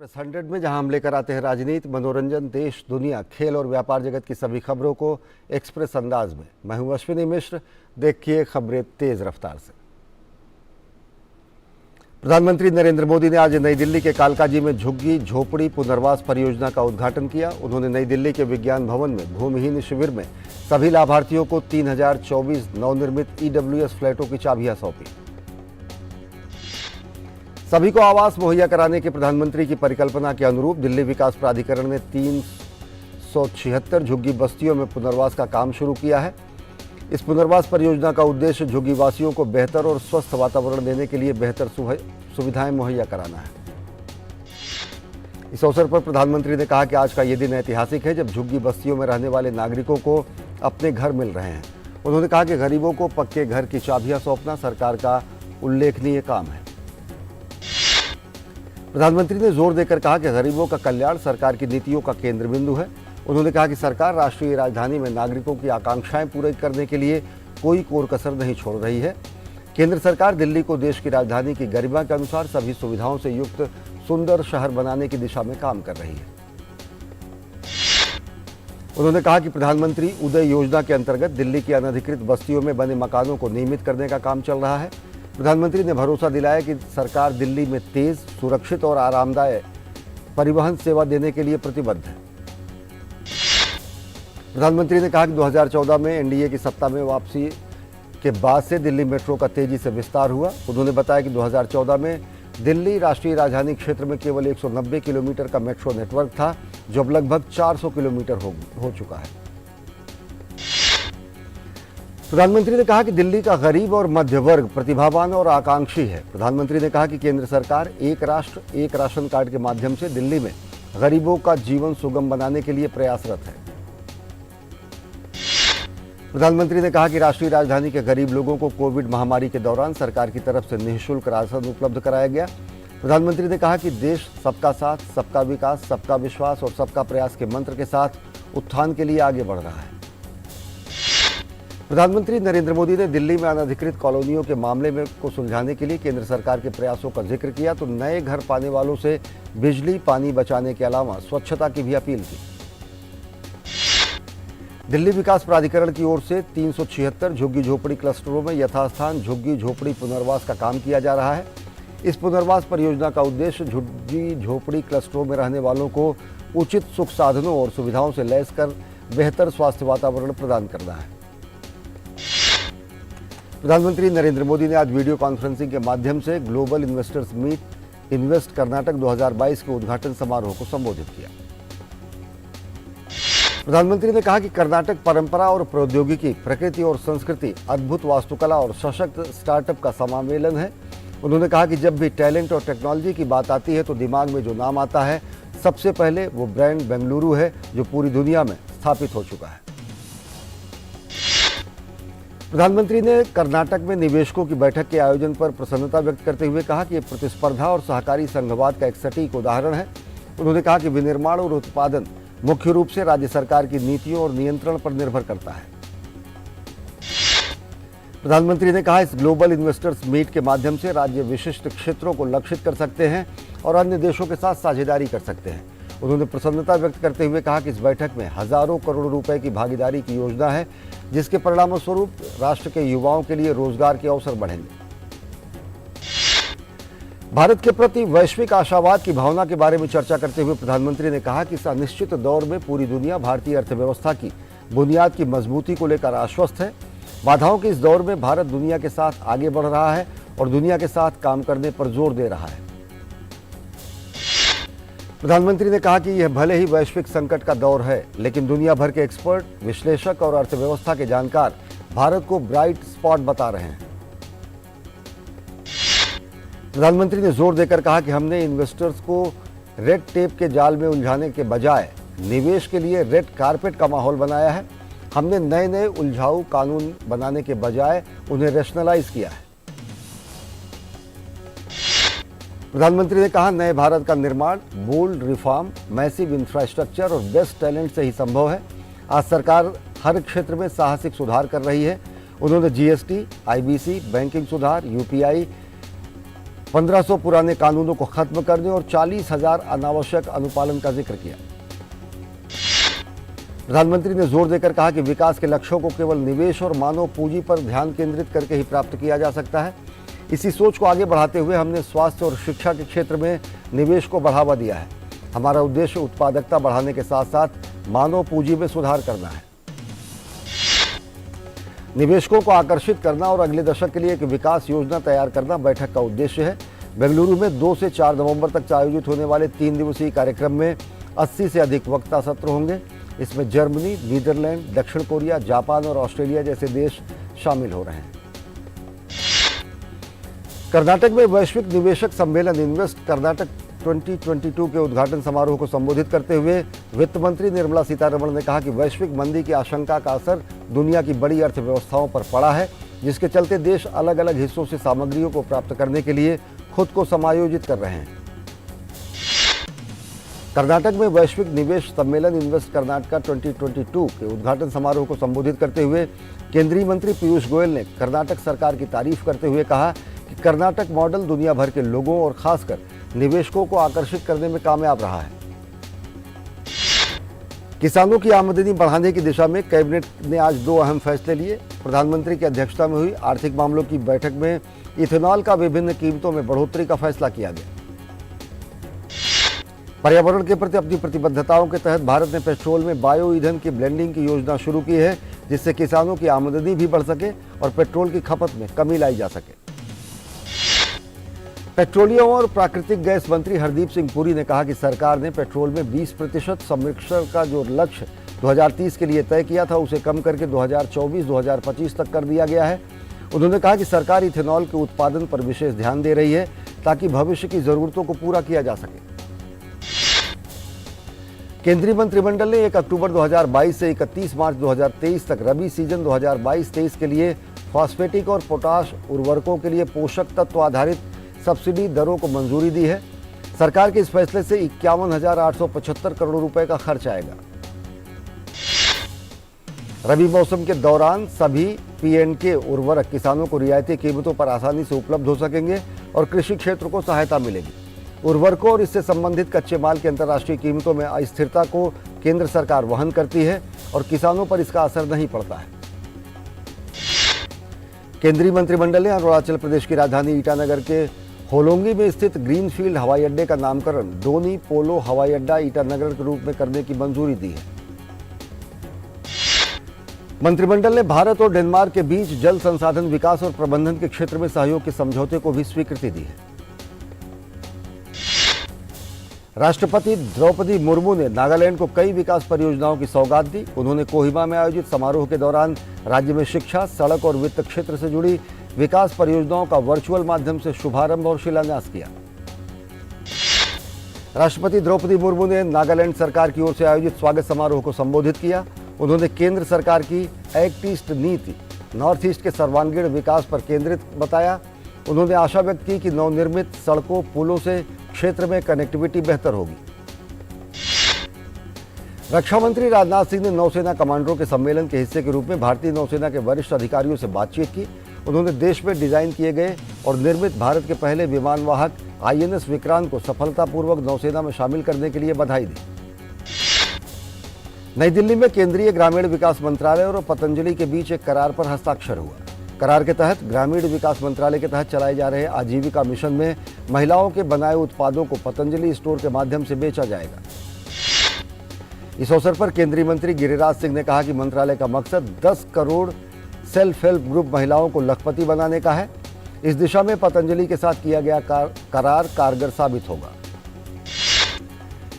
Express 100 में जहां हम लेकर आते हैं राजनीति, मनोरंजन, देश, दुनिया, खेल और व्यापार जगत की सभी खबरों को एक्सप्रेस अंदाज में। मैं हूं अश्विनी मिश्र। देखिए खबरें तेज रफ्तार से। प्रधानमंत्री नरेंद्र मोदी ने आज नई दिल्ली के कालकाजी में झुग्गी झोपड़ी पुनर्वास परियोजना का उद्घाटन किया। उन्होंने नई दिल्ली के विज्ञान भवन में भूमिहीन शिविर में सभी लाभार्थियों को 3024 नवनिर्मित EWS फ्लैटों की चाबियां सौंपी। सभी को आवास मुहैया कराने के प्रधानमंत्री की परिकल्पना के अनुरूप दिल्ली विकास प्राधिकरण ने 376 झुग्गी बस्तियों में पुनर्वास का काम शुरू किया है। इस पुनर्वास परियोजना का उद्देश्य झुग्गी वासियों को बेहतर और स्वस्थ वातावरण देने के लिए बेहतर सुविधाएं मुहैया कराना है। इस अवसर पर प्रधानमंत्री ने कहा कि आज का ये दिन ऐतिहासिक है जब झुग्गी बस्तियों में रहने वाले नागरिकों को अपने घर मिल रहे हैं। उन्होंने कहा कि गरीबों को पक्के घर की चाबियां सौंपना सरकार का उल्लेखनीय काम है। प्रधानमंत्री ने जोर देकर कहा कि गरीबों का कल्याण सरकार की नीतियों का केंद्र बिंदु है। उन्होंने कहा कि सरकार राष्ट्रीय राजधानी में नागरिकों की आकांक्षाएं पूरी करने के लिए कोई कोर कसर नहीं छोड़ रही है। केंद्र सरकार दिल्ली को देश की राजधानी की गरिमा के अनुसार सभी सुविधाओं से युक्त सुंदर शहर बनाने की दिशा में काम कर रही है। उन्होंने कहा कि प्रधानमंत्री उदय योजना के अंतर्गत दिल्ली की अनधिकृत बस्तियों में बने मकानों को नियमित करने का काम चल रहा है। प्रधानमंत्री ने भरोसा दिलाया कि सरकार दिल्ली में तेज, सुरक्षित और आरामदायक परिवहन सेवा देने के लिए प्रतिबद्ध है। प्रधानमंत्री ने कहा कि 2014 में एनडीए की सत्ता में वापसी के बाद से दिल्ली मेट्रो का तेजी से विस्तार हुआ। उन्होंने बताया कि 2014 में दिल्ली राष्ट्रीय राजधानी क्षेत्र में केवल 190 किलोमीटर का मेट्रो नेटवर्क था, जो अब लगभग 400 किलोमीटर हो चुका है। प्रधानमंत्री ने कहा कि दिल्ली का गरीब और मध्य वर्ग प्रतिभावान और आकांक्षी है। प्रधानमंत्री ने कहा कि केंद्र सरकार एक राष्ट्र एक राशन कार्ड के माध्यम से दिल्ली में गरीबों का जीवन सुगम बनाने के लिए प्रयासरत है। प्रधानमंत्री ने कहा कि राष्ट्रीय राजधानी के गरीब लोगों को कोविड महामारी के दौरान सरकार की तरफ से निःशुल्क राशन उपलब्ध कराया गया। प्रधानमंत्री ने कहा कि देश सबका साथ, सबका विकास, सबका विश्वास और सबका प्रयास के मंत्र के साथ उत्थान के लिए आगे बढ़ रहा है। प्रधानमंत्री नरेंद्र मोदी ने दिल्ली में अनधिकृत कॉलोनियों के मामले में को सुलझाने के लिए केंद्र सरकार के प्रयासों का जिक्र किया तो नए घर पाने वालों से बिजली पानी बचाने के अलावा स्वच्छता की भी अपील की। दिल्ली विकास प्राधिकरण की ओर से 376 झुग्गी झोपड़ी क्लस्टरों में यथास्थान झुग्गी झोपड़ी पुनर्वास का काम किया जा रहा है। इस पुनर्वास परियोजना का उद्देश्य झुग्गी झोपड़ी क्लस्टरों में रहने वालों को उचित सुख साधनों और सुविधाओं से लैस कर बेहतर स्वास्थ्य वातावरण प्रदान करना है। प्रधानमंत्री नरेंद्र मोदी ने आज वीडियो कॉन्फ्रेंसिंग के माध्यम से global investors meet invest Karnataka 2022 के उद्घाटन समारोह को संबोधित किया। प्रधानमंत्री ने कहा कि कर्नाटक परंपरा और प्रौद्योगिकी, प्रकृति और संस्कृति, अद्भुत वास्तुकला और सशक्त स्टार्टअप का सम्मेलन है। उन्होंने कहा कि जब भी टैलेंट और टेक्नोलॉजी की बात आती है तो दिमाग में जो नाम आता है सबसे पहले वो ब्रांड बेंगलुरु है, जो पूरी दुनिया में स्थापित हो चुका है। प्रधानमंत्री ने कर्नाटक में निवेशकों की बैठक के आयोजन पर प्रसन्नता व्यक्त करते हुए कहा कि ये प्रतिस्पर्धा और सहकारी संघवाद का एक सटीक उदाहरण है। उन्होंने कहा कि विनिर्माण और उत्पादन मुख्य रूप से राज्य सरकार की नीतियों और नियंत्रण पर निर्भर करता है। प्रधानमंत्री ने कहा इस ग्लोबल इन्वेस्टर्स मीट के माध्यम से राज्य विशिष्ट क्षेत्रों को लक्षित कर सकते हैं और अन्य देशों के साथ साझेदारी कर सकते हैं। उन्होंने प्रसन्नता व्यक्त करते हुए कहा कि इस बैठक में हजारों करोड़ रुपए की भागीदारी की योजना है, जिसके परिणामस्वरूप राष्ट्र के युवाओं के लिए रोजगार के अवसर बढ़ेंगे। भारत के प्रति वैश्विक आशावाद की भावना के बारे में चर्चा करते हुए प्रधानमंत्री ने कहा कि इस अनिश्चित दौर में पूरी दुनिया भारतीय अर्थव्यवस्था की बुनियाद की मजबूती को लेकर आश्वस्त है। बाधाओं के इस दौर में भारत दुनिया के साथ आगे बढ़ रहा है और दुनिया के साथ काम करने पर जोर दे रहा है। प्रधानमंत्री ने कहा कि यह भले ही वैश्विक संकट का दौर है, लेकिन दुनिया भर के एक्सपर्ट, विश्लेषक और अर्थव्यवस्था के जानकार भारत को ब्राइट स्पॉट बता रहे हैं। प्रधानमंत्री ने जोर देकर कहा कि हमने इन्वेस्टर्स को रेड टेप के जाल में उलझाने के बजाय निवेश के लिए रेड कारपेट का माहौल बनाया है। हमने नए नए उलझाऊ कानून बनाने के बजाय उन्हें रैशनलाइज किया है। प्रधानमंत्री ने कहा नए भारत का निर्माण बोल्ड रिफॉर्म, मैसिव इंफ्रास्ट्रक्चर और बेस्ट टैलेंट से ही संभव है। आज सरकार हर क्षेत्र में साहसिक सुधार कर रही है। उन्होंने जीएसटी, आईबीसी, बैंकिंग सुधार, यूपीआई, 1500 पुराने कानूनों को खत्म करने और 40,000 अनावश्यक अनुपालन का जिक्र किया। प्रधानमंत्री ने जोर देकर कहा कि विकास के लक्ष्यों को केवल निवेश और मानव पूंजी पर ध्यान केंद्रित करके ही प्राप्त किया जा सकता है। इसी सोच को आगे बढ़ाते हुए हमने स्वास्थ्य और शिक्षा के क्षेत्र में निवेश को बढ़ावा दिया है। हमारा उद्देश्य उत्पादकता बढ़ाने के साथ साथ मानव पूंजी में सुधार करना है। निवेशकों को आकर्षित करना और अगले दशक के लिए एक विकास योजना तैयार करना बैठक का उद्देश्य है। बेंगलुरु में 2 से 4 नवंबर तक आयोजित होने वाले 3 दिवसीय कार्यक्रम में 80 से अधिक वक्ता सत्र होंगे। इसमें जर्मनी, नीदरलैंड, दक्षिण कोरिया, जापान और ऑस्ट्रेलिया जैसे देश शामिल हो रहे हैं। कर्नाटक में वैश्विक निवेशक सम्मेलन इन्वेस्ट कर्नाटक 2022 के उद्घाटन समारोह को संबोधित करते हुए वित्त मंत्री निर्मला सीतारमण ने कहा कि वैश्विक मंदी की आशंका का असर दुनिया की बड़ी अर्थव्यवस्थाओं पर पड़ा है, जिसके चलते देश अलग अलग हिस्सों से सामग्रियों को प्राप्त करने के लिए खुद को समायोजित कर रहे हैं। कर्नाटक में वैश्विक निवेश सम्मेलन इन्वेस्ट कर्नाटक 2022 के उद्घाटन समारोह को संबोधित करते हुए केंद्रीय मंत्री पीयूष गोयल ने कर्नाटक सरकार की तारीफ करते हुए कहा कि कर्नाटक मॉडल दुनिया भर के लोगों और खासकर निवेशकों को आकर्षित करने में कामयाब रहा है। किसानों की आमदनी बढ़ाने की दिशा में कैबिनेट ने आज 2 अहम फैसले लिए। प्रधानमंत्री की अध्यक्षता में हुई आर्थिक मामलों की बैठक में इथेनॉल का विभिन्न कीमतों में बढ़ोतरी का फैसला किया गया। पर्यावरण के प्रति अपनी प्रतिबद्धताओं के तहत भारत ने पेट्रोल में बायो ईंधन की ब्लेंडिंग की योजना शुरू की है, जिससे किसानों की आमदनी भी बढ़ सके और पेट्रोल की खपत में कमी लाई जा सके। पेट्रोलियम और प्राकृतिक गैस मंत्री हरदीप सिंह पुरी ने कहा कि सरकार ने पेट्रोल में 20% संरक्षण का जो लक्ष्य 2030 के लिए तय किया था, उसे कम करके 2024-2025 तक कर दिया गया है। उन्होंने कहा कि सरकार इथेनॉल के उत्पादन पर विशेष ध्यान दे रही है ताकि भविष्य की जरूरतों को पूरा किया जा सके। केंद्रीय मंत्रिमंडल ने 1 अक्टूबर 2022 से 31 मार्च 2023 तक रबी सीजन 2022-23 के लिए फॉस्फेटिक और पोटाश उर्वरकों के लिए पोषक तत्व आधारित सब्सिडी दरों को मंजूरी दी है। सरकार के इस फैसले से 51,875 करोड़ रुपए का खर्च आएगा। रबी मौसम के दौरान सभी पीएनके उर्वरक किसानों को रियायती कीमतों पर आसानी से उपलब्ध हो सकेंगे और कृषि क्षेत्र को सहायता मिलेगी। उर्वरकों और इससे संबंधित कच्चे माल की अंतर्राष्ट्रीय कीमतों में अस्थिरता को केंद्र सरकार वहन करती है और किसानों पर इसका असर नहीं पड़ता है। केंद्रीय मंत्रिमंडल ने अरुणाचल प्रदेश की राजधानी ईटानगर के होलोंगी में स्थित ग्रीनफील्ड हवाई अड्डे का नामकरण डोनी पोलो हवाई अड्डा ईटानगर के रूप में करने की मंजूरी दी है। मंत्रिमंडल ने भारत और डेनमार्क के बीच जल संसाधन विकास और प्रबंधन के क्षेत्र में सहयोग के समझौते को भी स्वीकृति दी है। राष्ट्रपति द्रौपदी मुर्मू ने नागालैंड को कई विकास परियोजनाओं की सौगात दी। उन्होंने कोहिमा में आयोजित समारोह के दौरान राज्य में शिक्षा, सड़क और वित्त क्षेत्र से जुड़ी विकास परियोजनाओं का वर्चुअल माध्यम से शुभारंभ और शिलान्यास किया। राष्ट्रपति द्रौपदी मुर्मू ने नागालैंड सरकार की ओर से आयोजित स्वागत समारोह को संबोधित किया। उन्होंने केंद्र सरकार की एक्ट ईस्ट नीति नॉर्थ ईस्ट के सर्वांगीण विकास पर केंद्रित बताया। उन्होंने आशा व्यक्त की कि नवनिर्मित सड़कों, पुलों से क्षेत्र में कनेक्टिविटी बेहतर होगी। रक्षा मंत्री राजनाथ सिंह ने नौसेना कमांडरों के सम्मेलन के हिस्से के रूप में भारतीय नौसेना के वरिष्ठ अधिकारियों से बातचीत की। उन्होंने देश में डिजाइन किए गए और निर्मित भारत के पहले विमानवाहक आईएनएस विक्रांत को सफलतापूर्वक नौसेना में शामिल करने के लिए बधाई दी। नई दिल्ली में केंद्रीय ग्रामीण विकास मंत्रालय और पतंजलि के बीच एक करार पर हस्ताक्षर हुआ। करार के तहत ग्रामीण विकास मंत्रालय के तहत चलाए जा रहे आजीविका मिशन में महिलाओं के बनाए उत्पादों को पतंजलि स्टोर के माध्यम से बेचा जाएगा। इस अवसर पर केंद्रीय मंत्री गिरिराज सिंह ने कहा कि मंत्रालय का मकसद 10 करोड़ सेल्फ हेल्प ग्रुप महिलाओं को लखपति बनाने का है। इस दिशा में पतंजलि के साथ किया गया करार कारगर साबित होगा।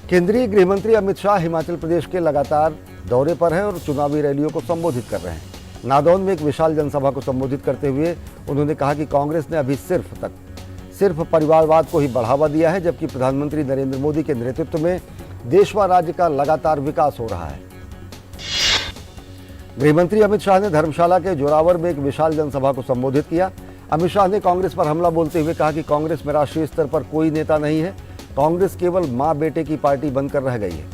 केंद्रीय गृह मंत्री अमित शाह हिमाचल प्रदेश के लगातार दौरे पर हैं और चुनावी रैलियों को संबोधित कर रहे हैं। नादौन में एक विशाल जनसभा को संबोधित करते हुए उन्होंने कहा कि कांग्रेस ने अभी सिर्फ परिवारवाद को ही बढ़ावा दिया है, जबकि प्रधानमंत्री नरेंद्र मोदी के नेतृत्व में देश व राज्य का लगातार विकास हो रहा है। गृहमंत्री अमित शाह ने धर्मशाला के जोरावर में एक विशाल जनसभा को संबोधित किया। अमित शाह ने कांग्रेस पर हमला बोलते हुए कहा कि कांग्रेस में राष्ट्रीय स्तर पर कोई नेता नहीं है, कांग्रेस केवल मां बेटे की पार्टी बनकर रह गई है।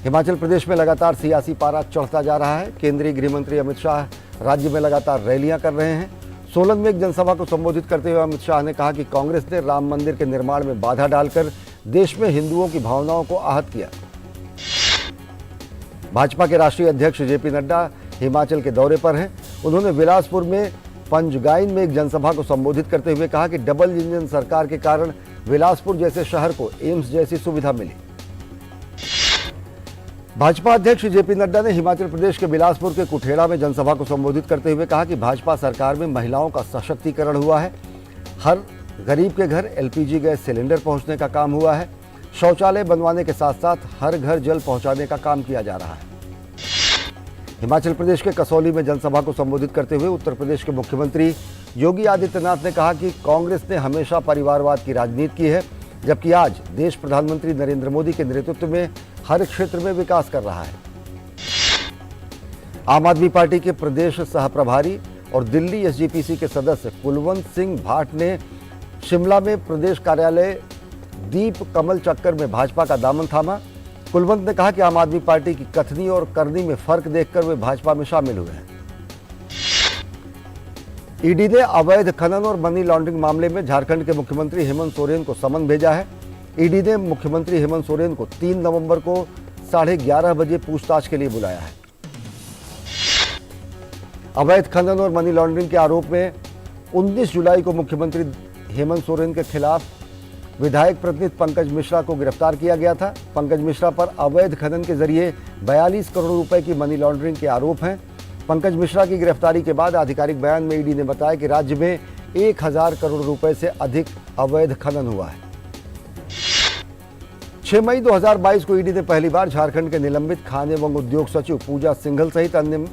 हिमाचल प्रदेश में लगातार सियासी पारा चढ़ता जा रहा है। केंद्रीय गृह मंत्री अमित शाह राज्य में लगातार रैलियां कर रहे हैं। सोलन में एक जनसभा को संबोधित करते हुए अमित शाह ने कहा कि कांग्रेस ने राम मंदिर के निर्माण में बाधा डालकर देश में हिंदुओं की भावनाओं को आहत किया। भाजपा के राष्ट्रीय अध्यक्ष जेपी नड्डा हिमाचल के दौरे पर हैं। उन्होंने बिलासपुर में पंजगाइन में एक जनसभा को संबोधित करते हुए कहा कि डबल इंजन सरकार के कारण बिलासपुर जैसे शहर को एम्स जैसी सुविधा मिली। भाजपा अध्यक्ष जेपी नड्डा ने हिमाचल प्रदेश के बिलासपुर के कुठेड़ा में जनसभा को संबोधित करते हुए कहा कि भाजपा सरकार में महिलाओं का सशक्तिकरण हुआ है। हर गरीब के घर एलपीजी गैस सिलेंडर पहुंचने का काम हुआ है। शौचालय बनवाने के साथ साथ हर घर जल पहुंचाने का काम किया जा रहा है। हिमाचल प्रदेश के कसौली में जनसभा को संबोधित करते हुए उत्तर प्रदेश के मुख्यमंत्री योगी आदित्यनाथ ने कहा कि कांग्रेस ने हमेशा परिवारवाद की राजनीति की है, जबकि आज देश प्रधानमंत्री नरेंद्र मोदी के नेतृत्व में हर क्षेत्र में विकास कर रहा है। आम आदमी पार्टी के प्रदेश सह प्रभारी और दिल्ली एसजीपीसी के सदस्य कुलवंत सिंह भाट ने शिमला में प्रदेश कार्यालय दीप कमल चक्कर में भाजपा का दामन थामा। कुलवंत ने कहा कि आम आदमी पार्टी की कथनी और करनी में फर्क देखकर वे भाजपा में शामिल हुए हैं। ईडी ने अवैध खनन और मनी लॉन्ड्रिंग मामले में झारखंड के मुख्यमंत्री हेमंत सोरेन को समन भेजा है। ईडी ने मुख्यमंत्री हेमंत सोरेन को 3 नवंबर को 11:30 बजे पूछताछ के लिए बुलाया है। अवैध खनन और मनी लॉन्ड्रिंग के आरोप में 19 जुलाई को मुख्यमंत्री हेमंत सोरेन के खिलाफ विधायक प्रतिनिधि पंकज मिश्रा को गिरफ्तार किया गया था। पंकज मिश्रा पर अवैध खनन के जरिए 42 करोड़ रुपए की मनी लॉन्ड्रिंग के आरोप हैं। पंकज मिश्रा की गिरफ्तारी के बाद आधिकारिक बयान में ईडी ने बताया कि राज्य में 1000 करोड़ रुपए से अधिक अवैध खनन हुआ है। 6 मई 2022 को ईडी ने पहली बार झारखंड के निलंबित खान एवं उद्योग सचिव पूजा सिंघल सहित अन्य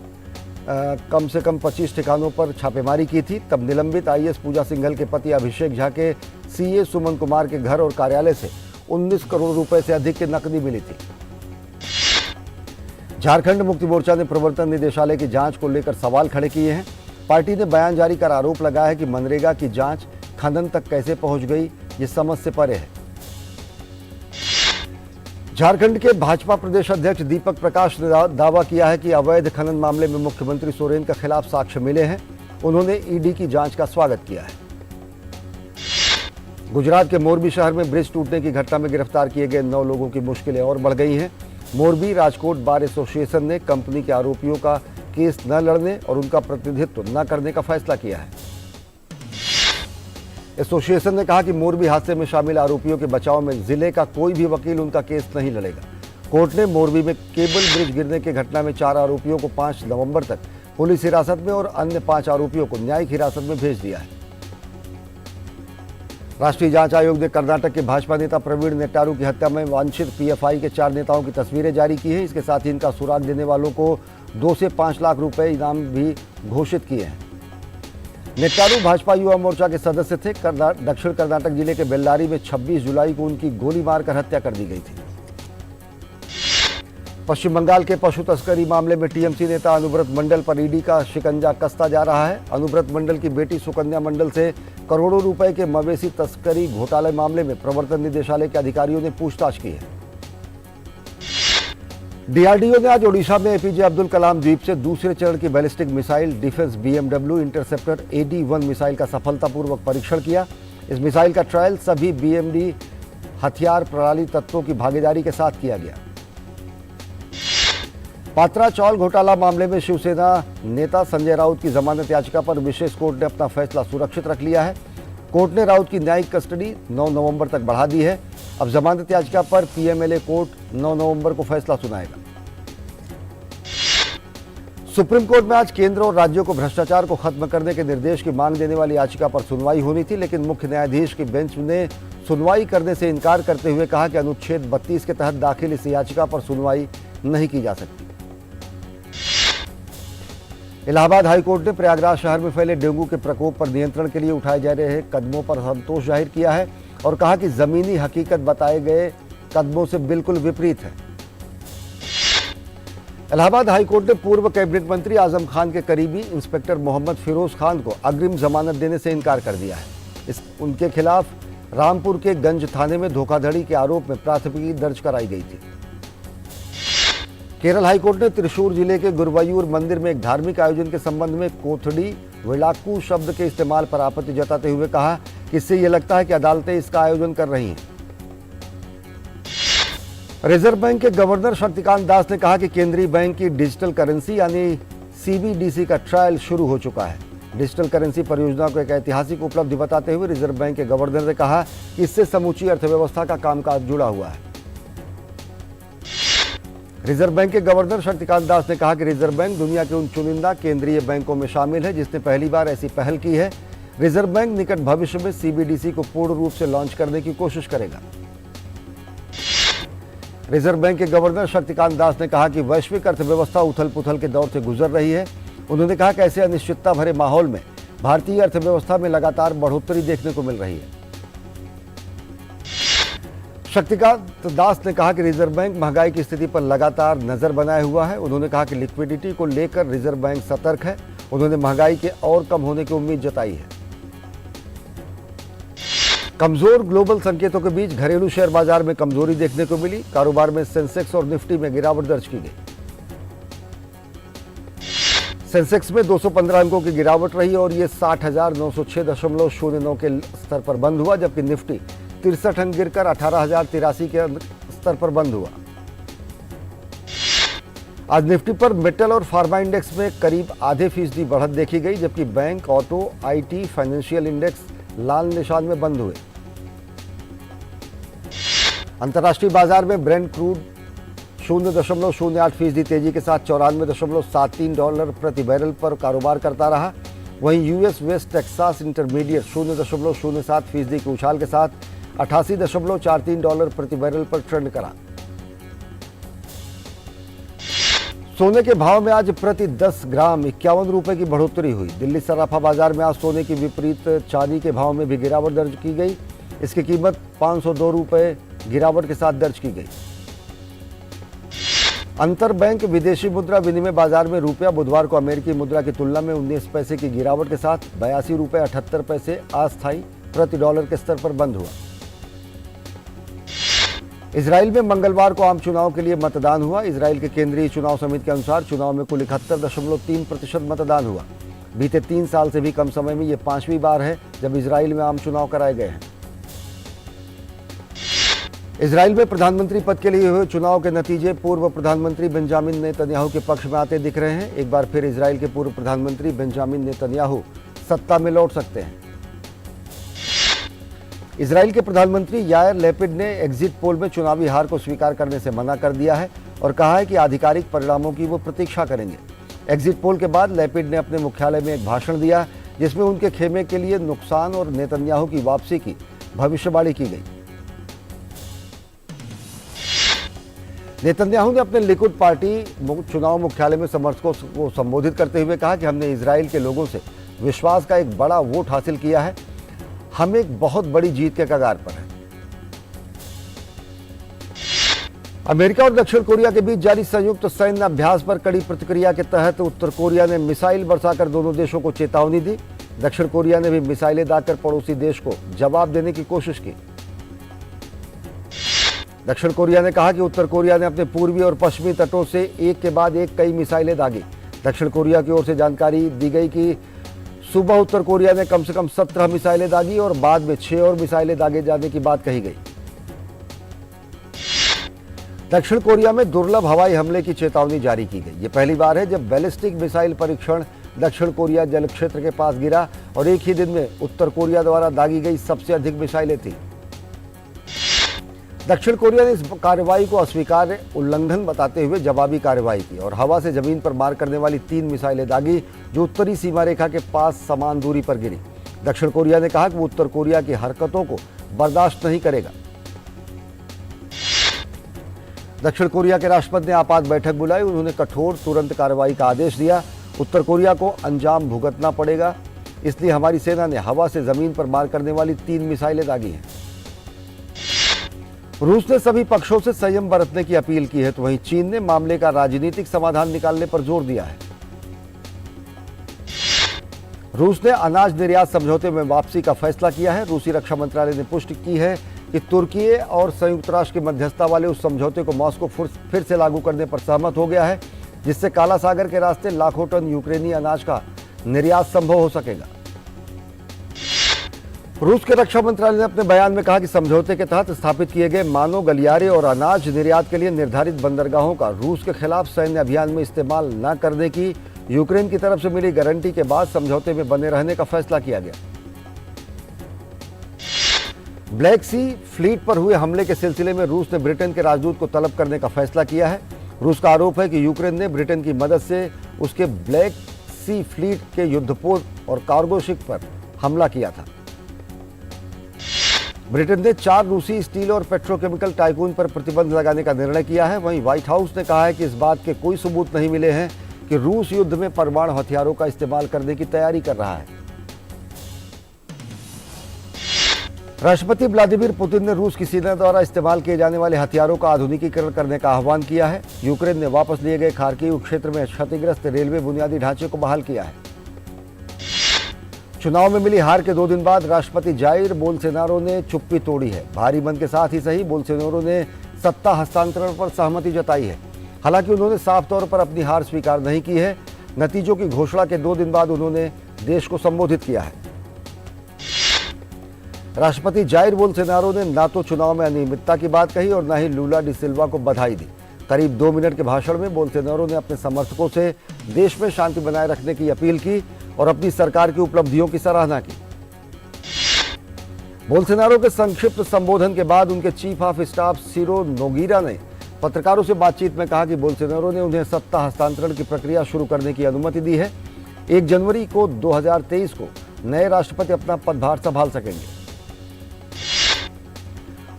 कम से कम 25 ठिकानों पर छापेमारी की थी। तब निलंबित आईएएस पूजा सिंघल के पति अभिषेक झा के सीए सुमन कुमार के घर और कार्यालय से 19 करोड़ रुपए से अधिक की नकदी मिली थी। झारखंड मुक्ति मोर्चा ने प्रवर्तन निदेशालय की जांच को लेकर सवाल खड़े किए हैं। पार्टी ने बयान जारी कर आरोप लगाया है कि मनरेगा की जांच खनन तक कैसे पहुंच गई, ये समझ से परे है। झारखंड के भाजपा प्रदेश अध्यक्ष दीपक प्रकाश ने दावा किया है कि अवैध खनन मामले में मुख्यमंत्री सोरेन के खिलाफ साक्ष्य मिले हैं। उन्होंने ईडी की जांच का स्वागत किया है। गुजरात के मोरबी शहर में ब्रिज टूटने की घटना में गिरफ्तार किए गए 9 लोगों की मुश्किलें और बढ़ गई हैं। मोरबी राजकोट बार एसोसिएशन ने कंपनी के आरोपियों का केस न लड़ने और उनका प्रतिनिधित्व न करने का फैसला किया है। एसोसिएशन ने कहा कि मोरबी हादसे में शामिल आरोपियों के बचाव में जिले का कोई भी वकील उनका केस नहीं लड़ेगा। कोर्ट ने मोरबी में केबल ब्रिज गिरने की घटना में 4 आरोपियों को 5 नवंबर तक पुलिस हिरासत में और अन्य 5 आरोपियों को न्यायिक हिरासत में भेज दिया है। राष्ट्रीय जांच आयोग ने कर्नाटक के भाजपा नेता प्रवीण नेट्टारू की हत्या में वांछित पीएफआई के 4 नेताओं की तस्वीरें जारी की हैं। इसके साथ ही इनका सुराग देने वालों को 2 से 5 लाख रुपए इनाम भी घोषित किए हैं। नेट्टारू भाजपा युवा मोर्चा के सदस्य थे। दक्षिण कर्नाटक जिले के बेल्लारी में 26 जुलाई को उनकी गोली मारकर हत्या कर दी गई थी। पश्चिम बंगाल के पशु तस्करी मामले में टीएमसी नेता अनुव्रत मंडल पर ईडी का शिकंजा कसता जा रहा है। अनुव्रत मंडल की बेटी सुकन्या मंडल से करोड़ों रुपए के मवेशी तस्करी घोटाले मामले में प्रवर्तन निदेशालय के अधिकारियों ने पूछताछ की है। डीआरडीओ ने आज ओडिशा में एपीजे अब्दुल कलाम द्वीप से दूसरे चरण की ballistic missile defence BMW interceptor AD-1 missile का सफलतापूर्वक परीक्षण किया। इस मिसाइल का ट्रायल सभी बीएमडी हथियार प्रणाली तत्वों की भागीदारी के साथ किया गया। पात्रा चावल घोटाला मामले में शिवसेना नेता संजय राउत की जमानत याचिका पर विशेष कोर्ट ने अपना फैसला सुरक्षित रख लिया है। कोर्ट ने राउत की न्यायिक कस्टडी 9 नवंबर तक बढ़ा दी है। अब जमानत याचिका पर पीएमएलए कोर्ट 9 नवंबर को फैसला सुनाएगा। सुप्रीम कोर्ट में आज केंद्र और राज्यों को भ्रष्टाचार को खत्म करने के निर्देश की मांग देने वाली याचिका पर सुनवाई होनी थी, लेकिन मुख्य न्यायाधीश की बेंच ने सुनवाई करने से इनकार करते हुए कहा कि अनुच्छेद 32 के तहत दाखिल इस याचिका पर सुनवाई नहीं की जा सकती। इलाहाबाद हाईकोर्ट ने प्रयागराज शहर में फैले डेंगू के प्रकोप पर नियंत्रण के लिए उठाए जा रहे कदमों पर संतोष जाहिर किया है और कहा कि जमीनी हकीकत बताए गए कदमों से बिल्कुल विपरीत है। इलाहाबाद हाईकोर्ट ने पूर्व कैबिनेट मंत्री आजम खान के करीबी इंस्पेक्टर मोहम्मद फिरोज खान को अग्रिम जमानत देने से इनकार कर दिया है। उनके खिलाफ रामपुर के गंज थाने में धोखाधड़ी के आरोप में प्राथमिकी दर्ज कराई गई थी। केरल हाईकोर्ट ने त्रिशूर जिले के गुरुवायूर मंदिर में एक धार्मिक आयोजन के संबंध में कोथड़ी वेलाक्कू शब्द के इस्तेमाल पर आपत्ति जताते हुए कहा कि इससे यह लगता है कि अदालतें इसका आयोजन कर रही हैं। रिजर्व बैंक के गवर्नर शक्तिकांत दास ने कहा कि केंद्रीय बैंक की डिजिटल करेंसी यानी सीबीडीसी का ट्रायल शुरू हो चुका है। डिजिटल करेंसी परियोजना को एक ऐतिहासिक उपलब्धि बताते हुए रिजर्व बैंक के गवर्नर ने कहा कि इससे समूची अर्थव्यवस्था का कामकाज जुड़ा हुआ है। रिजर्व बैंक के गवर्नर शक्तिकांत दास ने कहा कि रिजर्व बैंक दुनिया के उन चुनिंदा केंद्रीय बैंकों में शामिल है जिसने पहली बार ऐसी पहल की है। रिजर्व बैंक निकट भविष्य में सीबीडीसी को पूर्ण रूप से लॉन्च करने की कोशिश करेगा। रिजर्व बैंक के गवर्नर शक्तिकांत दास ने कहा कि वैश्विक अर्थव्यवस्था उथल पुथल के दौर से गुजर रही है। उन्होंने कहा कि ऐसे अनिश्चितता भरे माहौल में भारतीय अर्थव्यवस्था में लगातार बढ़ोतरी देखने को मिल रही है। शक्तिकांत दास ने कहा कि रिजर्व बैंक महंगाई की स्थिति पर लगातार नजर बनाए हुआ है। उन्होंने कहा कि लिक्विडिटी को लेकर रिजर्व बैंक सतर्क है। उन्होंने महंगाई के और कम होने की उम्मीद जताई है। कमजोर ग्लोबल संकेतों के बीच घरेलू शेयर बाजार में कमजोरी देखने को मिली। कारोबार में सेंसेक्स और निफ्टी में गिरावट दर्ज की गई। सेंसेक्स में 215 अंकों की गिरावट रही और ये 60,906.09 के स्तर पर बंद हुआ, जबकि निफ्टी 63 अंक गिरकर 18,083 के स्तर पर बंद हुआ। आज निफ्टी पर मेटल और फार्मा इंडेक्स में करीब आधे फीसदी बढ़त देखी गई, जबकि bank, auto, IT, financial index लाल निशान में बंद हुए। अंतर्राष्ट्रीय बाजार में ब्रेंट क्रूड 0.08% तेजी के साथ $94.73 प्रति बैरल पर कारोबार करता रहा। वहीं यूएस वेस्ट टेक्सास इंटरमीडिएट 0.07% के उछाल के साथ $88.43 प्रति बैरल पर ट्रेंड करा। सोने के भाव में आज प्रति 10 ग्राम 51 रुपए की बढ़ोतरी हुई। दिल्ली सराफा बाजार में आज सोने की विपरीत चांदी के भाव में भी गिरावट दर्ज की गई। इसकी कीमत 502 रुपए गिरावट के साथ दर्ज की गई। अंतर बैंक विदेशी मुद्रा विनिमय बाजार में रुपया बुधवार को अमेरिकी मुद्रा की तुलना में 19 पैसे की गिरावट के साथ 82 रुपए 78 पैसे अस्थायी प्रति डॉलर के स्तर पर बंद हुआ। इजराइल में मंगलवार को आम चुनाव के लिए मतदान हुआ। इजराइल के केंद्रीय चुनाव समिति के अनुसार चुनाव में कुल 71.3% मतदान हुआ। बीते 3 साल से भी कम समय में यह 5वीं बार है जब इजराइल में आम चुनाव कराए गए हैं। इजराइल में प्रधानमंत्री पद के लिए हुए चुनाव के नतीजे पूर्व प्रधानमंत्री बेंजामिन नेतन्याहू के पक्ष में आते दिख रहे हैं। एक बार फिर इजराइल के पूर्व प्रधानमंत्री बेंजामिन नेतन्याहू सत्ता में लौट सकते हैं। इजराइल के प्रधानमंत्री यायर लैपिड ने एग्जिट पोल में चुनावी हार को स्वीकार करने से मना कर दिया है और कहा है कि आधिकारिक परिणामों की वो प्रतीक्षा करेंगे। एग्जिट पोल के बाद लैपिड ने अपने मुख्यालय में एक भाषण दिया जिसमें उनके खेमे के लिए नुकसान और नेतन्याहू की वापसी की भविष्यवाणी की गई। नेतन्याहू ने अपने लिकुड पार्टी चुनाव मुख्यालय में समर्थकों को संबोधित करते हुए कहा कि हमने इजराइल के लोगों से विश्वास का एक बड़ा वोट हासिल किया है। हम एक बहुत बड़ी जीत के कगार पर हैं। अमेरिका और दक्षिण कोरिया के बीच जारी संयुक्त सैन्य अभ्यास पर कड़ी प्रतिक्रिया के तहत उत्तर कोरिया ने मिसाइल बरसाकर दोनों देशों को चेतावनी दी। दक्षिण कोरिया ने भी मिसाइलें दागकर पड़ोसी देश को जवाब देने की कोशिश की। दक्षिण कोरिया ने कहा कि उत्तर कोरिया ने अपने पूर्वी और पश्चिमी तटों से एक के बाद एक कई मिसाइलें दागी। दक्षिण कोरिया की ओर से जानकारी दी गई कि सुबह उत्तर कोरिया ने कम से कम 17 मिसाइलें दागी और बाद में 6 और मिसाइलें दागे जाने की बात कही गई। दक्षिण कोरिया में दुर्लभ हवाई हमले की चेतावनी जारी की गई। ये पहली बार है जब बैलिस्टिक मिसाइल परीक्षण दक्षिण कोरिया जल क्षेत्र के पास गिरा और एक ही दिन में उत्तर कोरिया द्वारा दागी गई सबसे अधिक मिसाइलें थी। दक्षिण कोरिया ने इस कार्रवाई को अस्वीकार्य उल्लंघन बताते हुए जवाबी कार्रवाई की और हवा से जमीन पर मार करने वाली 3 मिसाइलें दागी जो उत्तरी सीमा रेखा के पास समान दूरी पर गिरी। दक्षिण कोरिया ने कहा कि वो उत्तर कोरिया की हरकतों को बर्दाश्त नहीं करेगा। दक्षिण कोरिया के राष्ट्रपति ने आपात बैठक बुलाई। उन्होंने कठोर तुरंत कार्रवाई का आदेश दिया। उत्तर कोरिया को अंजाम भुगतना पड़ेगा, इसलिए हमारी सेना ने हवा से जमीन पर मार करने वाली 3 मिसाइलें दागी हैं। रूस ने सभी पक्षों से संयम बरतने की अपील की है, तो वहीं चीन ने मामले का राजनीतिक समाधान निकालने पर जोर दिया है। रूस ने अनाज निर्यात समझौते में वापसी का फैसला किया है। रूसी रक्षा मंत्रालय ने पुष्टि की है कि तुर्की और संयुक्त राष्ट्र की मध्यस्थता वाले उस समझौते को मॉस्को फिर से लागू करने पर सहमत हो गया है, जिससे काला सागर के रास्ते लाखों टन यूक्रेनी अनाज का निर्यात संभव हो सकेगा। रूस के रक्षा मंत्रालय ने अपने बयान में कहा कि समझौते के तहत स्थापित किए गए मानव गलियारे और अनाज निर्यात के लिए निर्धारित बंदरगाहों का रूस के खिलाफ सैन्य अभियान में इस्तेमाल न करने की यूक्रेन की तरफ से मिली गारंटी के बाद समझौते में बने रहने का फैसला किया गया। ब्लैक सी फ्लीट पर हुए हमले के सिलसिले में रूस ने ब्रिटेन के राजदूत को तलब करने का फैसला किया है। रूस का आरोप है कि यूक्रेन ने ब्रिटेन की मदद से उसके ब्लैक सी फ्लीट के युद्धपोत और कार्गो शिप पर हमला किया था। ब्रिटेन ने 4 रूसी स्टील और पेट्रोकेमिकल टाइकून पर प्रतिबंध लगाने का निर्णय किया है। वहीं व्हाइट हाउस ने कहा है कि इस बात के कोई सबूत नहीं मिले हैं कि रूस युद्ध में परमाणु हथियारों का इस्तेमाल करने की तैयारी कर रहा है। राष्ट्रपति व्लादिमीर पुतिन ने रूस की सेना द्वारा इस्तेमाल किए जाने वाले हथियारों का आधुनिकीकरण करने का आह्वान किया है। यूक्रेन ने वापस लिए गए खार्किव क्षेत्र में क्षतिग्रस्त रेलवे बुनियादी ढांचे को बहाल किया है। चुनाव में मिली हार के 2 दिन बाद राष्ट्रपति जाइर बोल्सोनारो ने चुप्पी तोड़ी है। भारी मन के साथ ही सही, बोल्सोनारो ने सत्ता हस्तांतरण पर सहमति जताई है। हालांकि उन्होंने साफ तौर पर अपनी हार स्वीकार नहीं की है। नतीजों की घोषणा के 2 दिन बाद उन्होंने देश को संबोधित किया है। राष्ट्रपति जाइर बोल्सोनारो ने ना तो चुनाव में अनियमितता की बात कही और न ही लूला डी सिल्वा को बधाई दी। करीब 2 मिनट के भाषण में बोल्सोनारो ने अपने समर्थकों से देश में शांति बनाए रखने की अपील की और अपनी सरकार की उपलब्धियों की सराहना की। बोल्सोनारो के संक्षिप्त संबोधन के बाद उनके चीफ ऑफ स्टाफ सिरो नोगीरा ने पत्रकारों से बातचीत में कहा कि बोल्सोनारो ने उन्हें सत्ता हस्तांतरण की प्रक्रिया शुरू करने की अनुमति दी है। 1 जनवरी को 2023 को नए राष्ट्रपति अपना पदभार संभाल सकेंगे।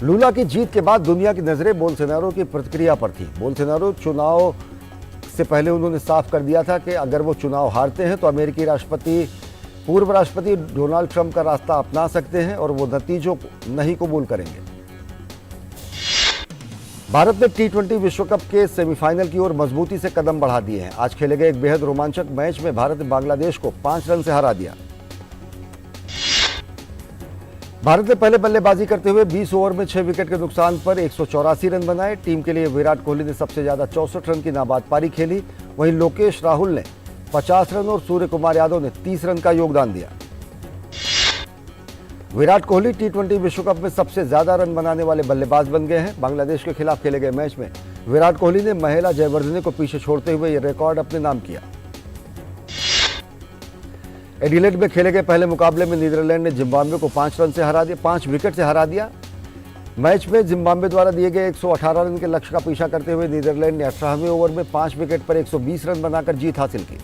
लूला की जीत के बाद दुनिया की नजरें बोल्सोनारो की प्रतिक्रिया पर थी। बोल्सोनारो चुनाव से पहले उन्होंने साफ कर दिया था कि अगर वो चुनाव हारते हैं तो अमेरिकी पूर्व राष्ट्रपति डोनाल्ड ट्रंप का रास्ता अपना सकते हैं और वो नतीजों को नहीं कबूल करेंगे। भारत ने T20 विश्व कप के सेमीफाइनल की ओर मजबूती से कदम बढ़ा दिए हैं। आज खेले गए एक बेहद रोमांचक मैच में भारत ने बांग्लादेश को 5 रन से हरा दिया। भारत ने पहले बल्लेबाजी करते हुए 20 ओवर में 6 विकेट के नुकसान पर 184 रन बनाए। टीम के लिए विराट कोहली ने सबसे ज्यादा 64 रन की नाबाद पारी खेली। वहीं लोकेश राहुल ने 50 रन और सूर्य कुमार यादव ने 30 रन का योगदान दिया। विराट कोहली T20 विश्व कप में सबसे ज्यादा रन बनाने वाले बल्लेबाज बन गए हैं। बांग्लादेश के खिलाफ खेले गए मैच में विराट कोहली ने महिला जयवर्धने को पीछे छोड़ते हुए यह रिकॉर्ड अपने नाम किया। एडिलेड में खेले गए पहले मुकाबले में नीदरलैंड ने जिम्बाब्वे को 5 विकेट से हरा दिया। मैच में जिम्बाब्वे द्वारा दिए गए 118 रन के लक्ष्य का पीछा करते हुए नीदरलैंड ने 18वें ओवर में 5 विकेट पर 120 रन बनाकर जीत हासिल की।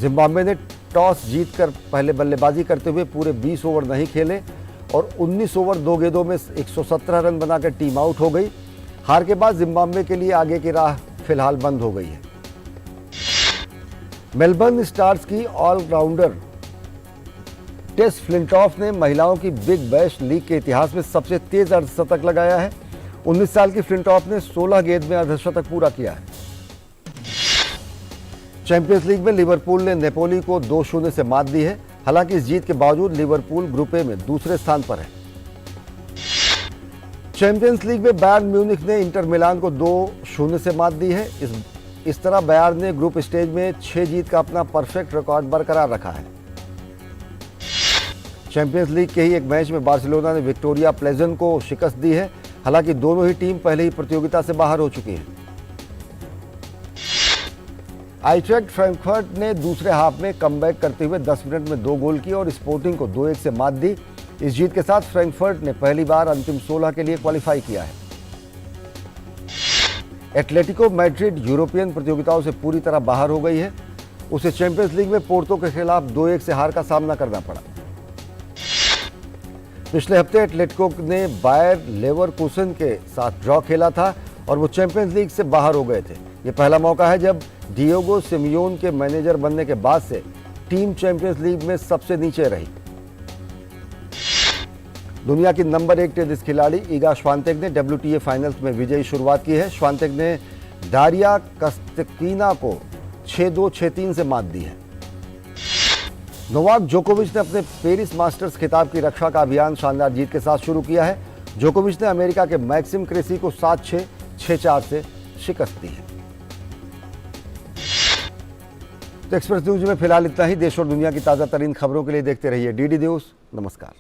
जिम्बाब्वे ने टॉस जीतकर पहले बल्लेबाजी करते हुए पूरे 20 ओवर नहीं खेले और 19 ओवर 2 गेंदों में 117 रन बनाकर टीम आउट हो गई। हार के बाद जिम्बाब्वे के लिए आगे की राह फिलहाल बंद हो गई है। मेलबर्न स्टार्स की ऑलराउंडर टेस फ्लिंटॉफ ने महिलाओं की बिग बैश लीग के इतिहास में सबसे तेज अर्धशतक लगाया है। 19 साल की फ्लिंटॉफ ने 16 गेंद में अर्धशतक पूरा किया है। चैंपियंस लीग में लिवरपूल ने नेपोली को 2-0 से मात दी है। हालांकि इस जीत के बावजूद लिवरपूल ग्रुप ए में दूसरे स्थान पर है। चैंपियंस लीग में बायर्न म्यूनिख ने इंटर मिलान को 2-0 से मात दी है। इस तरह बायर्न ने ग्रुप स्टेज में 6 जीत का अपना परफेक्ट रिकॉर्ड बरकरार रखा है। चैंपियंस लीग के ही एक मैच में बार्सिलोना ने विक्टोरिया प्लेजेंट को शिकस्त दी है। हालांकि दोनों ही टीम पहले ही प्रतियोगिता से बाहर हो चुकी हैं। आइट्रेक्ट फ्रैंकफर्ट ने दूसरे हाफ में कमबैक करते हुए 10 मिनट में 2 गोल किए और स्पोर्टिंग को 2-1 से मात दी। इस जीत के साथ फ्रैंकफर्ट ने पहली बार अंतिम 16 के लिए क्वालिफाई किया है। एटलेटिको मैड्रिड यूरोपियन प्रतियोगिताओं से पूरी तरह बाहर हो गई है। उसे चैंपियंस लीग में पोर्तो के खिलाफ 2-1 से हार का सामना करना पड़ा। पिछले हफ्ते एटलेटिको ने बायर लेवरकुसन के साथ ड्रॉ खेला था और वो चैंपियंस लीग से बाहर हो गए थे। ये पहला मौका है जब डिएगो सिमियोन के मैनेजर बनने के बाद से टीम चैंपियंस लीग में सबसे नीचे रही। दुनिया की नंबर 1 टेनिस खिलाड़ी इगा श्वांतेक ने WTA फाइनल्स में विजयी शुरुआत की है। श्वांतेक ने डारिया कस्तिकीना को 6-2, 6-3 से मात दी है। नोवाक जोकोविच ने अपने पेरिस मास्टर्स खिताब की रक्षा का अभियान शानदार जीत के साथ शुरू किया है। जोकोविच ने अमेरिका के मैक्सिम क्रेसी को 7-6, 6-4 से शिकस्त दी है। तो एक्सप्रेस न्यूज में फिलहाल इतना ही। देश और दुनिया की ताज़ा तरीन खबरों के लिए देखते रहिए डीडी न्यूज़। नमस्कार।